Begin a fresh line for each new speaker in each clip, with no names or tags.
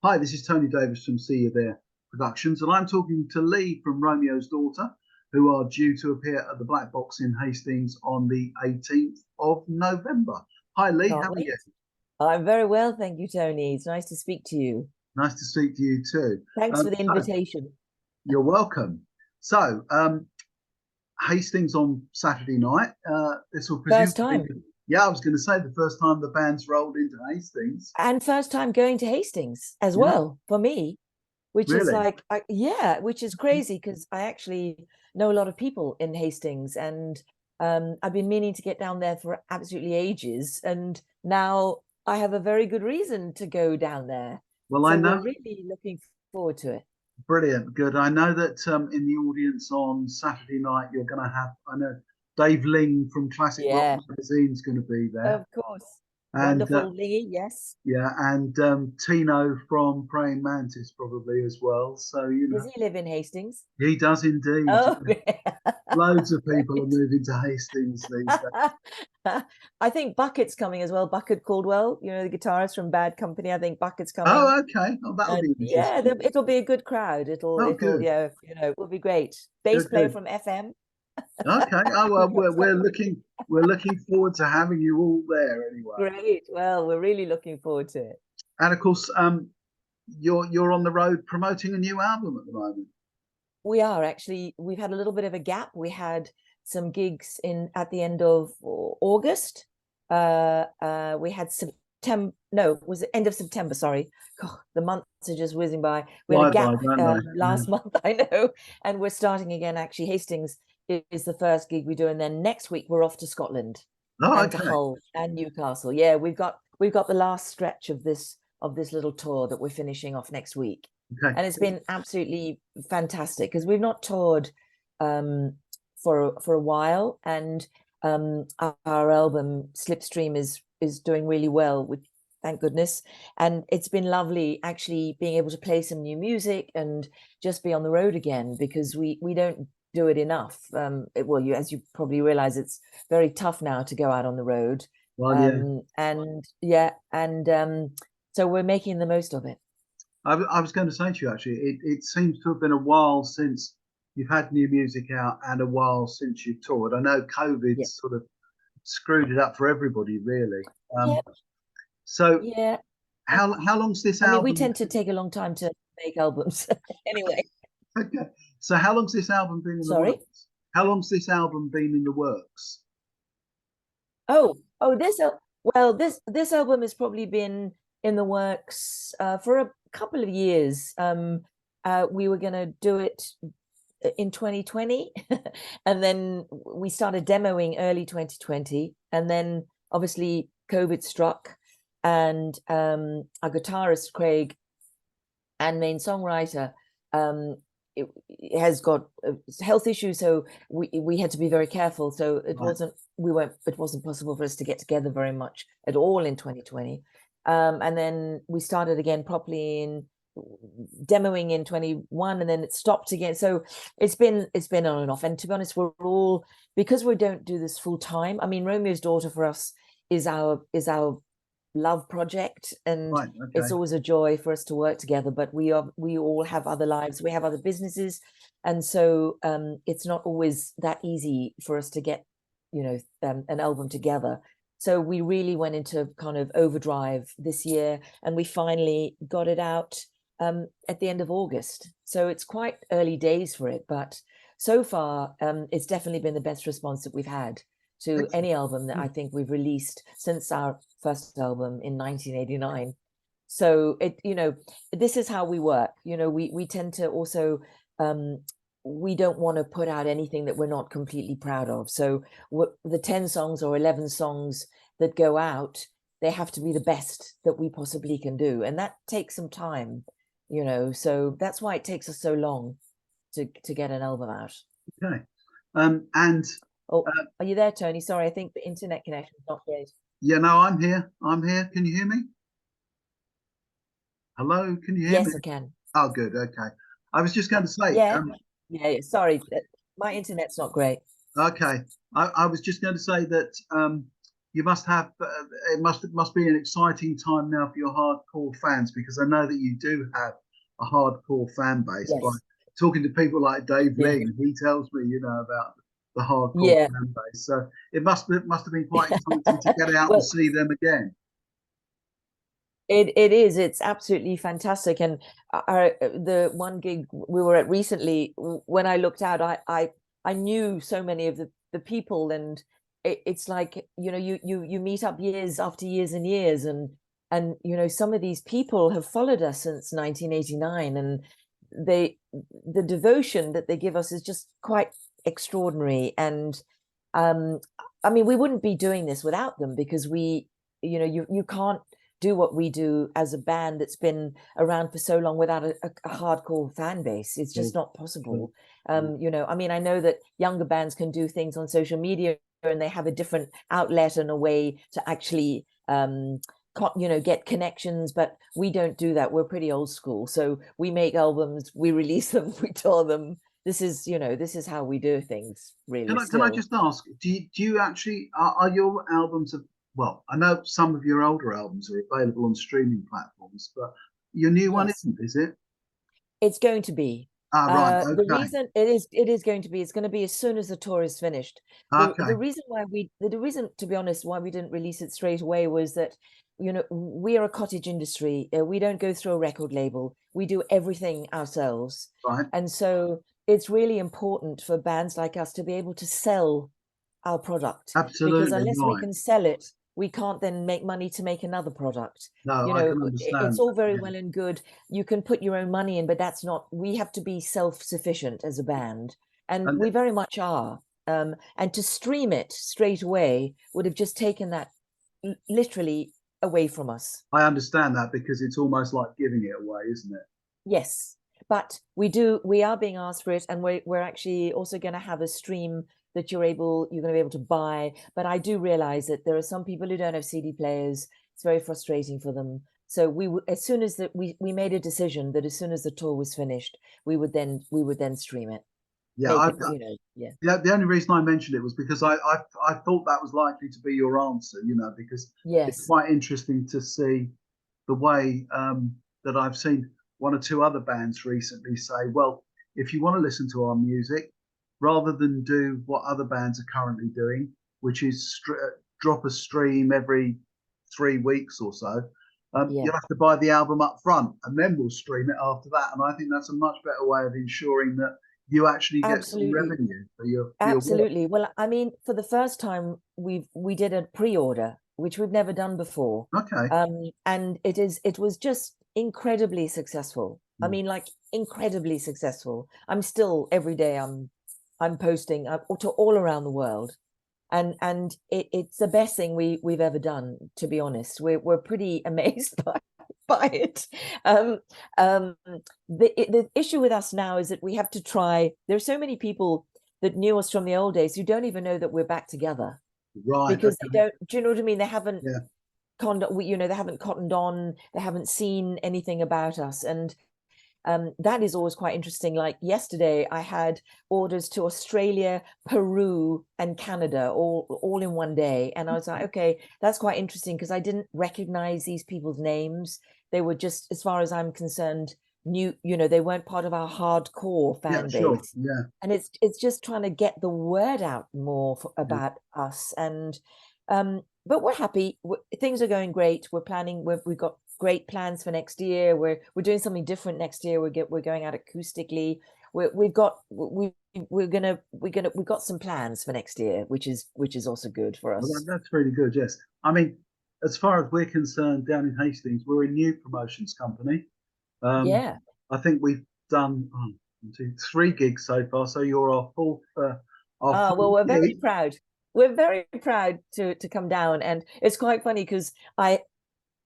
Hi, this is Tony Davis from See You There Productions, and I'm talking to Leigh from Romeo's Daughter, who are due to appear at the Blackbox in Hastings on the 18th of November. Hi, Leigh,
Can't
how are you?
wait. I'm very well, thank you, Tony. It's nice to speak to you.
Nice to speak to you too.
Thanks for the
So,
invitation.
you're welcome. So, Hastings on Saturday night. This will
First
presumably,
time.
yeah, I was going to say the first time the band's rolled into Hastings.
And first time going to Hastings as
Yeah,
well for me, which is
really.
like, yeah, which is crazy because I actually know a lot of people in Hastings and I've been meaning to get down there for absolutely ages. And now I have a very good reason to go down there.
Well, I
So
know.
we're really looking forward to it.
Brilliant, good. I know that in the audience on Saturday night, you're going to have, I know Dave Ling from Classic Rock
Yeah,
Magazine is going to be there.
of course.
And
Wonderful, Leigh, yes.
yeah, and Tino from Praying Mantis probably as well. So,
Does he live in Hastings?
he does indeed.
Oh,
Loads of people are
great.
moving to Hastings these days.
I think Bucket's coming as well. Bucket Caldwell, you know, the guitarist from Bad Company. I think Bucket's coming.
Oh, okay. Oh, that'll
And
be
yeah,
interesting.
it'll be a good crowd.
Oh, good,
Yeah, it will be great. Bass
good,
player
good.
from FM.
Okay. Oh, well,
We've got
we're looking forward to having you all there anyway.
great. Well, we're really looking forward to it.
And of course, you're on the road promoting a new album at the moment.
We are actually, we've had a little bit of a gap. We had some gigs in at the end of August. We had September, no, it was the end of September, sorry. God, the months are just whizzing by. We had a
Fly by,
gap
don't they? Yeah.
last month, I know, and we're starting again. Actually, Hastings is the first gig we do, and then next week we're off to Scotland
Oh,
and to
okay.
Hull and Newcastle. Yeah, we've got the last stretch of this little tour that we're finishing off next week,
Okay.
and it's been absolutely fantastic because we've not toured um, for a while, and our album Slipstream is doing really well, with thank goodness, and it's been lovely actually being able to play some new music and just be on the road again because we don't do it enough. Well, as you probably realize, it's very tough now to go out on the road.
Well, yeah.
And yeah, and so we're making the most of it.
I was going to say to you actually, it seems to have been a while since you've had new music out and a while since you've toured. I know COVID
Yeah.
sort of screwed it up for everybody, really.
Yeah,
So
yeah.
how long's this
I mean, we
album?
tend to take a long time to make albums. Anyway,
Okay. So how long's this album been in the
sorry.
works? How long's this album been in the works?
Oh, well, this album has probably been in the works for a couple of years. We were going to do it in 2020, and then we started demoing early 2020, and then obviously COVID struck, and our guitarist Craig and main songwriter it has got health issues, so we had to be very careful. So
Right.
it wasn't possible for us to get together very much at all in 2020. And then we started again properly in demoing in 21, and then it stopped again. So it's been on and off. And to be honest, we're all, because we don't do this full time. I mean, Romeo's Daughter for us is our love project, and
Right.
it's
Okay.
always a joy for us to work together, but we all have other lives, we have other businesses, and so it's not always that easy for us to get an album together. So we really went into kind of overdrive this year, and we finally got it out at the end of August. So it's quite early days for it, but so far it's definitely been the best response that we've had to
Excellent.
any album that I think we've released since our first album in 1989. So this is how we work. We tend to also we don't want to put out anything that we're not completely proud of. So the 10 songs or 11 songs that go out, they have to be the best that we possibly can do, and that takes some time. So that's why it takes us so long to get an album out.
Okay. And
Oh,
uh,
are you there, Tony? Sorry, I think the internet connection is not great.
yeah, no, I'm here. I'm here. Can you hear me? Hello, can you hear me?
Yes, I can.
Oh, good. Okay. I was just going to say,
Yeah, yeah. Sorry, my internet's not great.
okay. I was just going to say that you must have it must be an exciting time now for your hardcore fans, because I know that you do have a hardcore fan base. By
Yes.
talking to people like Dave
Yeah.
Leigh, he tells me, about the hardcore
Yeah.
fan base. So it must have been quite exciting to get out and
Well,
see them again.
it is. It's absolutely fantastic. And the one gig we were at recently, when I looked out, I knew so many of the people, and it's like, you meet up years after years and years, and some of these people have followed us since 1989, and the devotion that they give us is just quite extraordinary. And um I mean, we wouldn't be doing this without them, because you can't do what we do as a band that's been around for so long without a hardcore fan base. It's just not possible. I mean, I know that younger bands can do things on social media, and they have a different outlet and a way to actually get connections, but we don't do that. We're pretty old school. So we make albums, we release them, we tour them. This is how we do things, really,
Can I
still.
just ask, do you actually are your albums well, I know some of your older albums are available on streaming platforms, but your new one
Yes.
isn't, is it?
It's going to be.
Right,
The
okay,
reason it is going to be, it's going to be as soon as the tour is finished. The
okay,
reason why the reason, to be honest, why we didn't release it straight away was that, we are a cottage industry. We don't go through a record label. We do everything ourselves.
right,
And so it's really important for bands like us to be able to sell our product, because
absolutely
unless we
right.
can sell it, we can't then make money to make another product.
No, I can understand
It's all
that.
very
Yeah.
well and good. You can put your own money in, but that's not, we have to be self-sufficient as a band. And
And
we very much are. And to stream it straight away would have just taken that literally away from us.
I understand that, because it's almost like giving it away, isn't it?
Yes, but we are being asked for it, and we're actually also going to have a stream that you're going to be able to buy. But I do realize that there are some people who don't have CD players. It's very frustrating for them. So as soon as that we made a decision that as soon as the tour was finished, we would then stream it.
Yeah,
Make it, yeah.
the only reason I mentioned it was because I thought that was likely to be your answer, because it's
Yes.
quite interesting to see the way that I've seen one or two other bands recently say, well, if you want to listen to our music, rather than do what other bands are currently doing, which is drop a stream every 3 weeks or so,
Yeah.
you'll have to buy the album up front, and then we'll stream it after that. And I think that's a much better way of ensuring that you actually get some
Absolutely.
revenue for your work.
Absolutely. Well, I mean, for the first time, we did a pre-order, which we've never done before.
Okay.
And it was just incredibly successful. I
Mm.
mean, like, incredibly successful. I'm still, every day I'm posting to all around the world. And it's the best thing we've ever done, to be honest. We're pretty amazed by it. Um, um, the issue with us now is that we have to try. There's so many people that knew us from the old days who don't even know that we're back together,
Right.
because they
Okay.
don't. Do you know what I mean? They haven't
Yeah.
they haven't cottoned on. They haven't seen anything about us, and that is always quite interesting. Like yesterday, I had orders to Australia, Peru, and Canada all in one day, and I was like, okay, that's quite interesting, because I didn't recognize these people's names. They were just, as far as I'm concerned, new. They weren't part of our hardcore
Yeah.
fan
Sure.
base,
Yeah.
and it's just trying to get the word out more
Yeah.
about us. And but we're happy. Things are going great. We're planning. We've got great plans for next year. We're doing something different next year. We're going out acoustically. We've got we've got some plans for next year, which is also good for
Well,
us.
that's really good. Yes. I mean, as far as we're concerned, down in Hastings, we're a new promotions company. Um,
Yeah.
I think we've done 3 gigs so far. So you're our
Oh, well,
fourth
we're very
gig.
proud. We're very proud to come down, and it's quite funny because I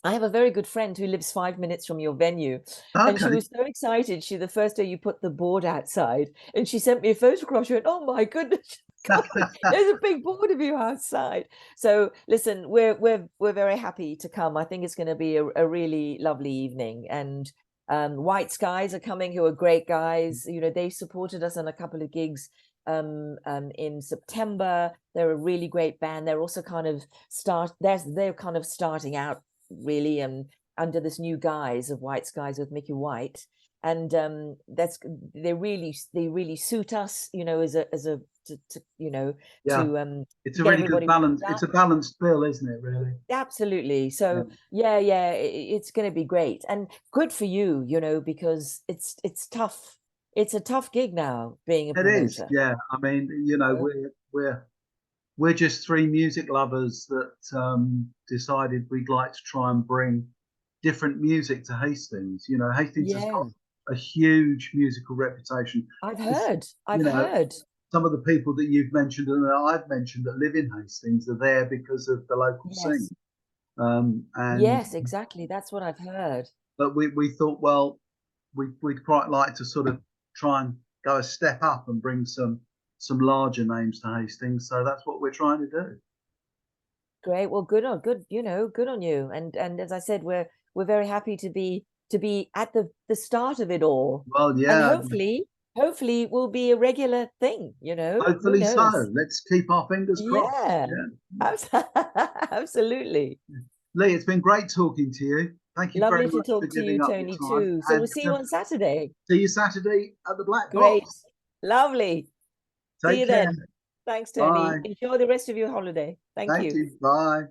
have a very good friend who lives 5 minutes from your venue, and she
Okay.
was so excited. The first day you put the board outside, and she sent me a photograph. She went, "Oh my goodness, there's a big board of you outside." So listen, we're very happy to come. I think it's going to be a really lovely evening, and White Skies are coming, who are great guys. They supported us on a couple of gigs in September. They're a really great band. They're also kind of they're kind of starting out really under this new guise of White Skies with Mickey White. And they really suit us, you know, as a you know,
Yeah.
to
It's a
get
really good
everybody
balance.
warmed
It's
up.
a balanced bill, isn't it, really?
Absolutely. So yeah, it's going to be great and good for you, you know, because it's tough. It's a tough gig now being a
It is,
promoter.
yeah. I mean, you know, we're just three music lovers that decided we'd like to try and bring different music to Hastings. You know, Hastings has
Yeah,
got a huge musical reputation.
I've
It's,
heard.
you
I've
know,
heard.
some of the people that you've mentioned and that I've mentioned that live in Hastings are there because of the local scene.
Yes.
And
Yes, exactly. That's what I've heard.
but we thought, well, we'd quite like to sort of try and go a step up and bring some larger names to Hastings. So that's what we're trying to do.
Great. Well, good, you know, good on you. And as I said, we're very happy to be at the start of it all.
Well,
And
yeah,
hopefully it will be a regular thing, you know. Who
hopefully so.
knows?
Let's keep our fingers crossed.
Yeah.
Yeah.
abs- Absolutely.
Leigh, it's been great talking to you. Thank you very
Lovely to
much for
talk to you,
giving up your
Tony,
time.
too. So
And
we'll see you on Saturday.
see you Saturday at the Black
Great.
Box.
Lovely. See
Take
you
care.
then. Thanks, Tony.
Bye.
Enjoy the rest of your holiday. Thank
Thank
you.
you. Bye.